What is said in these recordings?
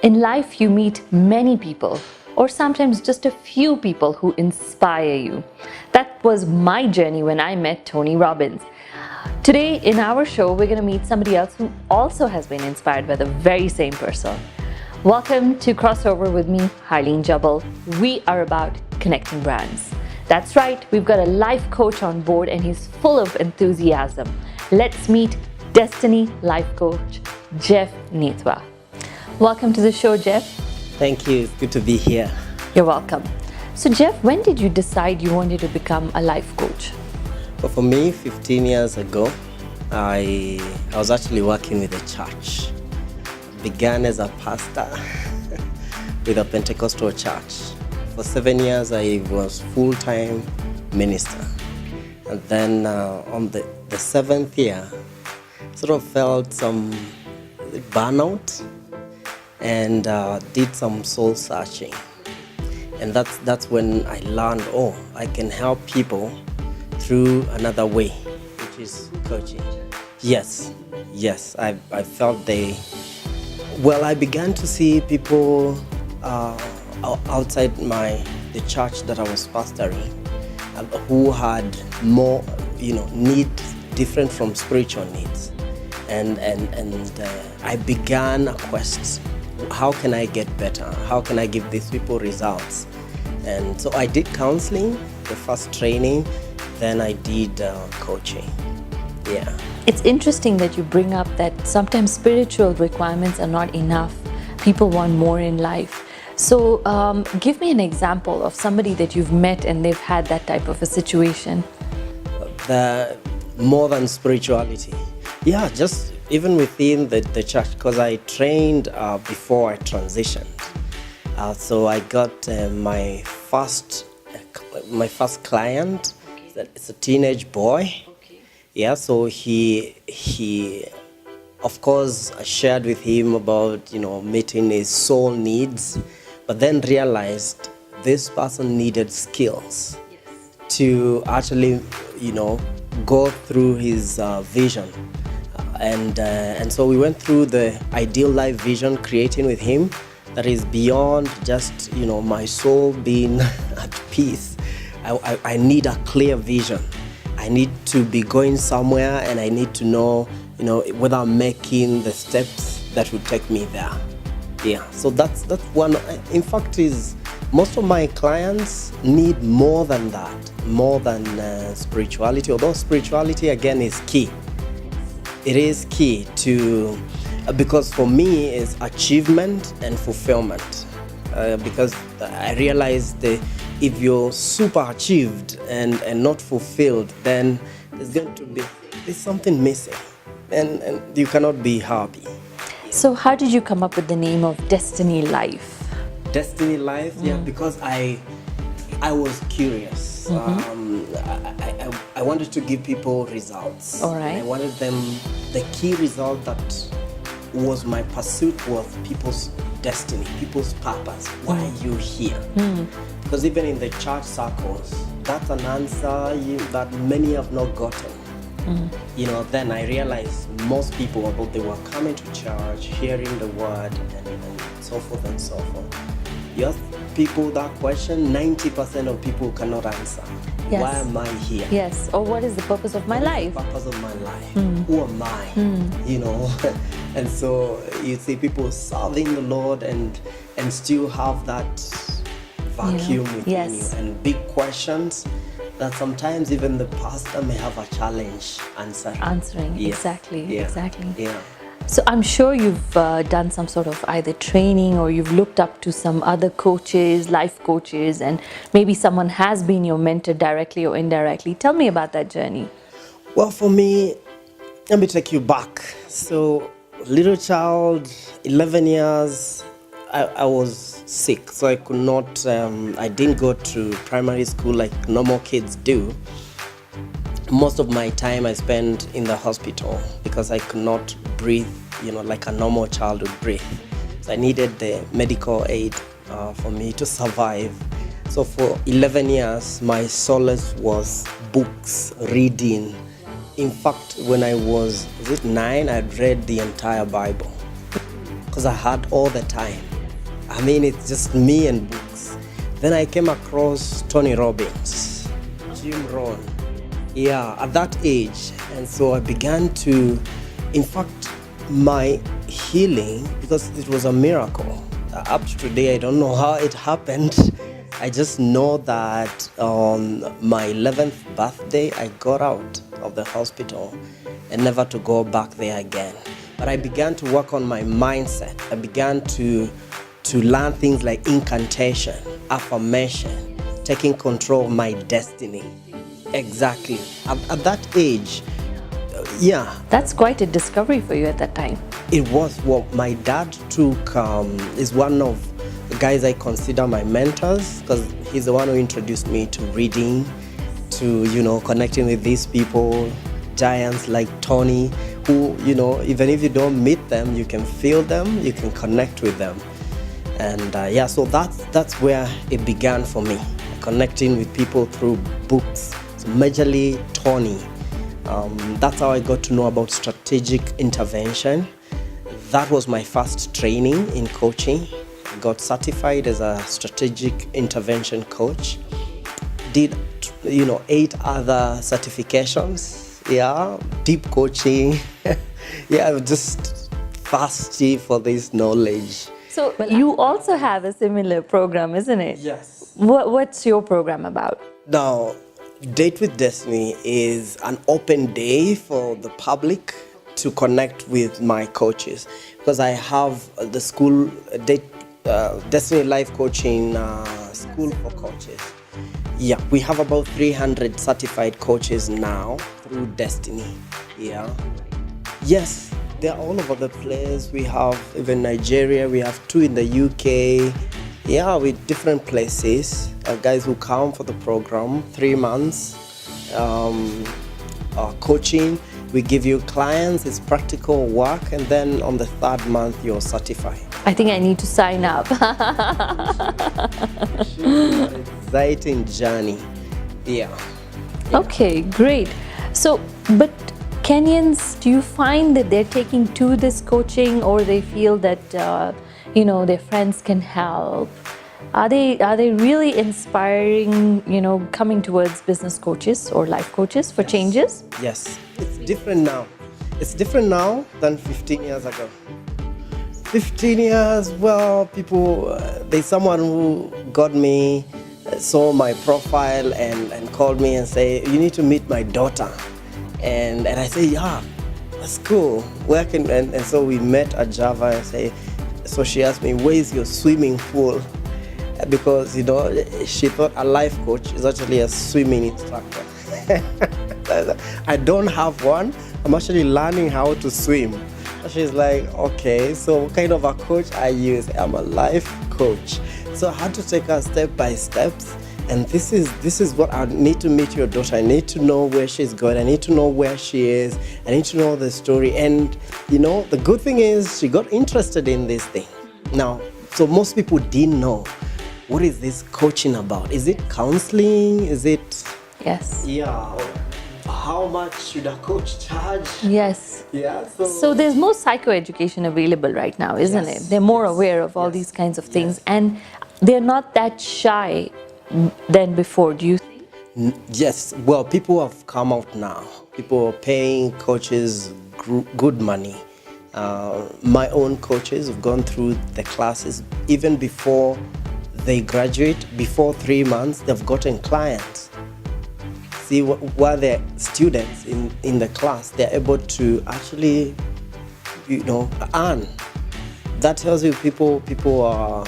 In life, you meet many people, or sometimes just a few people who inspire you. That was my journey when I met Tony Robbins. Today in our show, we're going to meet somebody else who also has been inspired by the very same person. Welcome to Crossover with me, Harleen Jabbal. We are about connecting brands. That's right, we've got a life coach on board and he's full of enthusiasm. Let's meet Destiny life coach, Jeff Nthiwa. Welcome to the show, Jeff. Thank you. It's good to be here. You're welcome. So, Jeff, when did you decide you wanted to become a life coach? Well, for me, 15 years ago, I was actually working with a church. Began as a pastor with a Pentecostal church. For 7 years, I was full-time minister. And then on the seventh year, sort of felt some burnout and did some soul searching. And that's when I learned, I can help people through another way, which is coaching. Yes, I felt I began to see people outside the church that I was pastoring who had more, needs different from spiritual needs. And I began a quest. How can I get better? How can I give these people results? And so I did counseling, the first training, then I did coaching. Yeah. It's interesting that you bring up that sometimes spiritual requirements are not enough. People want more in life. So give me an example of somebody that you've met and they've had that type of a situation. More than spirituality. Yeah, just even within the church, because I trained before I transitioned. So I got my first client. It's a teenage boy. Okay. Yeah, so he of course, I shared with him about meeting his soul needs, but then realized this person needed skills to actually go through his vision. And so we went through the ideal life vision, creating with him that is beyond just my soul being at peace. I need a clear vision. I need to be going somewhere, and I need to know whether I'm making the steps that would take me there. Yeah. So that's one. In fact, most of my clients need more than that, more than spirituality. Although spirituality again is key. It is key because for me it's achievement and fulfillment. Because I realized that if you're super achieved and not fulfilled, then there's something missing, and you cannot be happy. So how did you come up with the name of Destiny Life? Destiny Life, yeah, because I was curious. I wanted to give people results. All right. I wanted them, the key result that was my pursuit was people's destiny, people's purpose. Why are you here? Because even in the church circles, that's an answer that many have not gotten. Then I realized most people, although they were coming to church, hearing the word, and so forth and so forth. You ask people that question, 90% of people cannot answer. Yes. Why am I here? Yes, or what is the purpose of my life? The purpose of my life. Who am I? And so you see people serving the Lord and still have that vacuum within you, and big questions that sometimes even the pastor may have a challenge answering. Yes. Exactly. Yeah. So I'm sure you've done some sort of either training, or you've looked up to some other coaches, life coaches, and maybe someone has been your mentor directly or indirectly. Tell me about that journey. Well, for me, let me take you back. So, little child, 11 years, I was sick, so I could not, I didn't go to primary school like normal kids do. Most of my time I spent in the hospital because I could not breathe, like a normal child would breathe. So I needed the medical aid for me to survive. So for 11 years, my solace was books, reading. In fact, when I was 9, I'd read the entire Bible because I had all the time. I mean, it's just me and books. Then I came across Tony Robbins, Jim Rohn. Yeah, at that age. And so I began to, in fact, my healing, because it was a miracle. Up to today, I don't know how it happened. I just know that on my 11th birthday, I got out of the hospital and never to go back there again. But I began to work on my mindset. I began to learn things like incantation, affirmation, taking control of my destiny. Exactly. At that age, yeah. That's quite a discovery for you at that time. It was. Well, my dad is one of the guys I consider my mentors, because he's the one who introduced me to reading, to, connecting with these people, giants like Tony, who, even if you don't meet them, you can feel them, you can connect with them. And so that's where it began for me, connecting with people through books, so majorly Tony. That's how I got to know about strategic intervention. That was my first training in coaching. I got certified as a strategic intervention coach. Did 8 other certifications. Yeah, deep coaching. Yeah, I'm just thirsty for this knowledge. So you also have a similar program, isn't it? Yes. What's your program about? Now, Date with Destiny is an open day for the public to connect with my coaches, because I have the school Destiny Life Coaching School for Coaches. Yeah, we have about 300 certified coaches now through Destiny. Yeah. Yes, they're all over the place. We have even Nigeria, we have 2 in the UK. Yeah, with different places. Guys who come for the program, 3 months coaching. We give you clients, it's practical work, and then on the 3rd month you're certified. I think I need to sign up. Exciting journey. Yeah. Okay, great. So, but Kenyans, do you find that they're taking to this coaching, or they feel that their friends can help? Are they really inspiring, coming towards business coaches or life coaches for changes? Yes, it's different now. It's different now than 15 years ago. 15 years, well, people, there's someone who got me, saw my profile and called me and say, you need to meet my daughter. And I say, yeah, that's cool. Where can, and so we met at Java and say, so she asked me, where is your swimming pool? Because, she thought a life coach is actually a swimming instructor. I don't have one. I'm actually learning how to swim. She's like, okay, so what kind of a coach are you? I'm a life coach. So I had to take her step by steps. And this is what I need to meet your daughter. I need to know where she's going. I need to know where she is. I need to know the story. And, the good thing is she got interested in this thing. Now, so most people didn't know, what is this coaching about? Is it counseling? Is it? Yes. Yeah. How much should a coach charge? Yes. Yeah. So there's more psychoeducation available right now, isn't it? They're more aware of all these kinds of things, and they're not that shy than before, do you think? Yes. Well, people have come out now. People are paying coaches good money. My own coaches have gone through the classes. Even before they graduate, before 3 months, they've gotten clients. See, while they're students in the class, they're able to actually, earn. That tells you people are,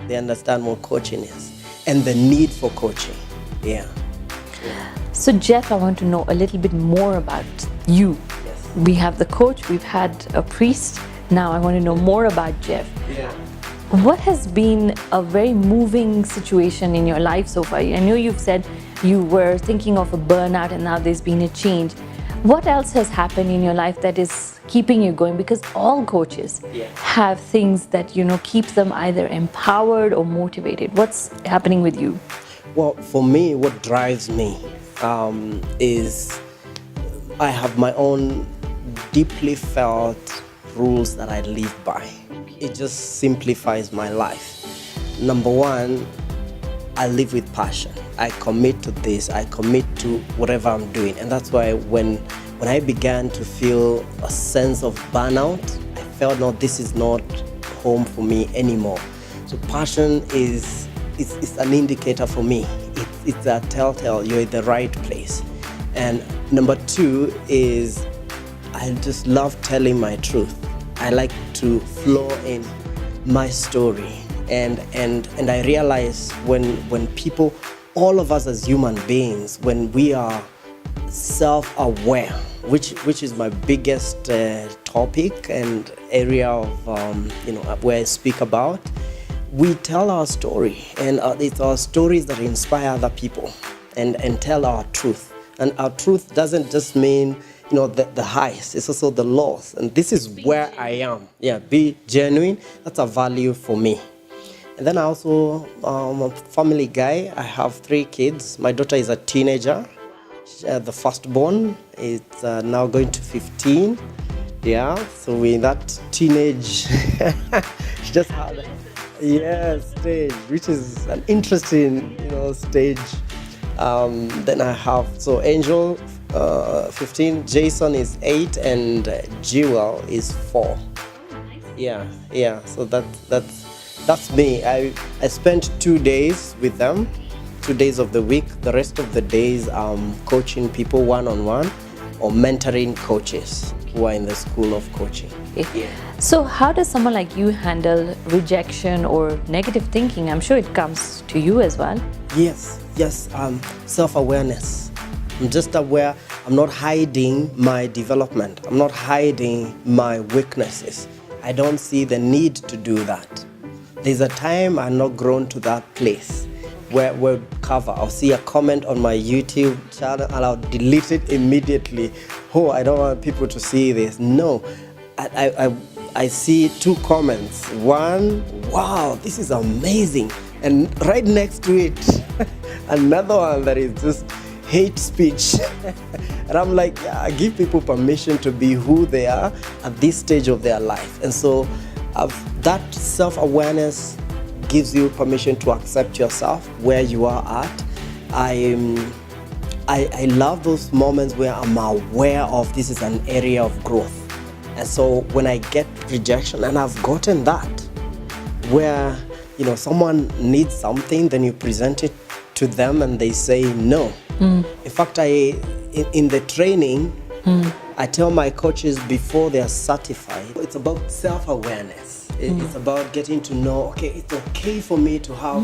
they understand what coaching is and the need for coaching. Yeah. So Jeff, I want to know a little bit more about you. Yes. We have the coach, we've had a priest. Now I want to know more about Jeff. Yeah. What has been a very moving situation in your life so far? I know you've said you were thinking of a burnout and now there's been a change. What else has happened in your life that is keeping you going? Because all coaches have things that, keep them either empowered or motivated. What's happening with you? Well, for me, what drives me is I have my own deeply felt rules that I live by. Okay. it just simplifies my life. Number one, I live with passion. I commit to this. I commit to whatever I'm doing. And that's why when I began to feel a sense of burnout, I felt, no, this is not home for me anymore. So passion is an indicator for me. It's a telltale you're in the right place. And number two is I just love telling my truth. I like to flow in my story. And I realize when people, all of us as human beings, when we are self-aware, which is my biggest topic and area of where I speak about, we tell our story, and it's our stories that inspire other people and tell our truth. And our truth doesn't just mean the highs, it's also the lows. And this is where I am. Yeah, be genuine. That's a value for me. And then I also I'm a family guy. I have 3 kids. My daughter is a teenager. The firstborn is now going to 15. Yeah, so we're in that teenage she just had stage, which is an interesting stage. Then I have Angel 15, Jason is 8, and Jewel is 4. Yeah, so that's me. I spent 2 days with them, 2 days of the week. The rest of the days I'm coaching people one-on-one or mentoring coaches who are in the school of coaching. Okay. So how does someone like you handle rejection or negative thinking? I'm sure it comes to you as well. Yes, self-awareness. I'm just aware. I'm not hiding my development. I'm not hiding my weaknesses. I don't see the need to do that. There's a time I'm not grown to that place where I'll see a comment on my YouTube channel and I'll delete it immediately. Oh, I don't want people to see this. No, I see 2 comments. One, wow, this is amazing. And right next to it, another one that is just hate speech. And I'm like, yeah, I give people permission to be who they are at this stage of their life. And so that self-awareness gives you permission to accept yourself where you are at. I love those moments where I'm aware of this is an area of growth. And so when I get rejection, and I've gotten that, where someone needs something, then you present it to them and they say no. In fact, in the training, I tell my coaches before they are certified, it's about self-awareness. It's about getting to know, okay, it's okay for me to have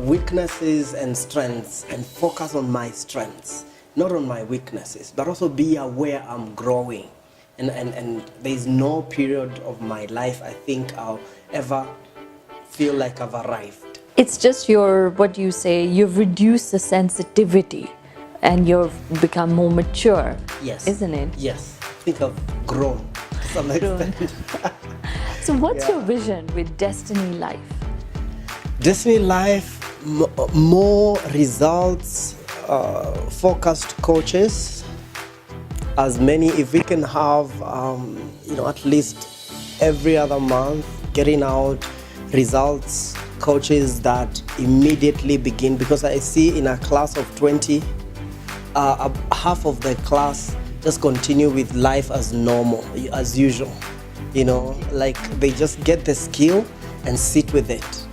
weaknesses and strengths and focus on my strengths, not on my weaknesses, but also be aware I'm growing. And there's no period of my life I think I'll ever feel like I've arrived. It's just you've reduced the sensitivity and you've become more mature. Yes. Isn't it? Yes. I think I've grown to some extent. So what's your vision with Destiny Life? Destiny Life, more results, focused coaches, as many, if we can have, at least every other month, getting out results, coaches that immediately begin, because I see in a class of 20, half of the class just continue with life as normal, as usual. Like they just get the skill and sit with it.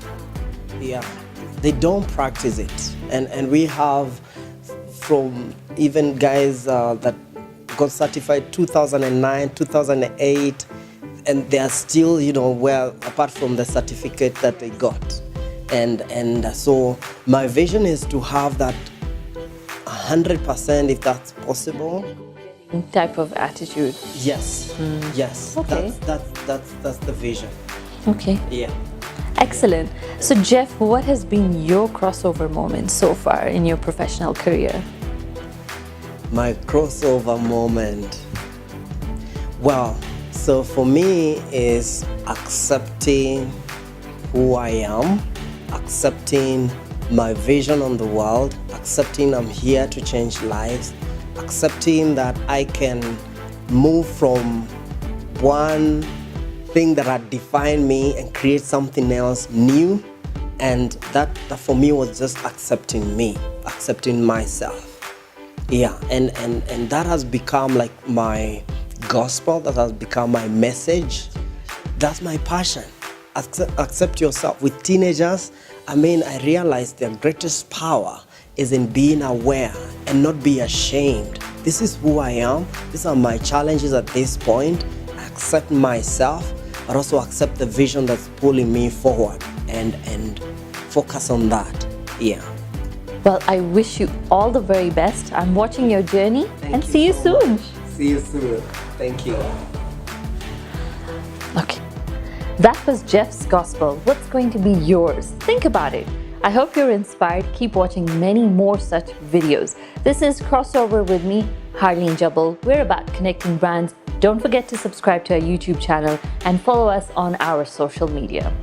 Yeah, they don't practice it. And we have from even guys that got certified 2009, 2008, and they are still, apart from the certificate that they got. And so my vision is to have that 100% if that's possible. Type of attitude. Yes, yes. Okay. That's the vision. Okay. Yeah. Excellent. So Jeff, what has been your crossover moment so far in your professional career? My crossover moment. Well, so for me is accepting who I am, accepting my vision on the world, accepting I'm here to change lives, accepting that I can move from one thing that had defined me and create something else new. And that for me was just accepting me, accepting myself. Yeah, and that has become like my gospel, that has become my message. That's my passion. Accept yourself. With teenagers, I realized their greatest power is in being aware and not be ashamed. This is who I am. These are my challenges at this point. Accept myself, but also accept the vision that's pulling me forward and focus on that. Yeah. Well, I wish you all the very best. I'm watching your journey and see you soon. See you soon. Thank you. Okay. That was Jeff's gospel. What's going to be yours? Think about it. I hope you're inspired. Keep watching many more such videos. This is Crossover with me, Harleen Jabbal. We're about connecting brands. Don't forget to subscribe to our YouTube channel and follow us on our social media.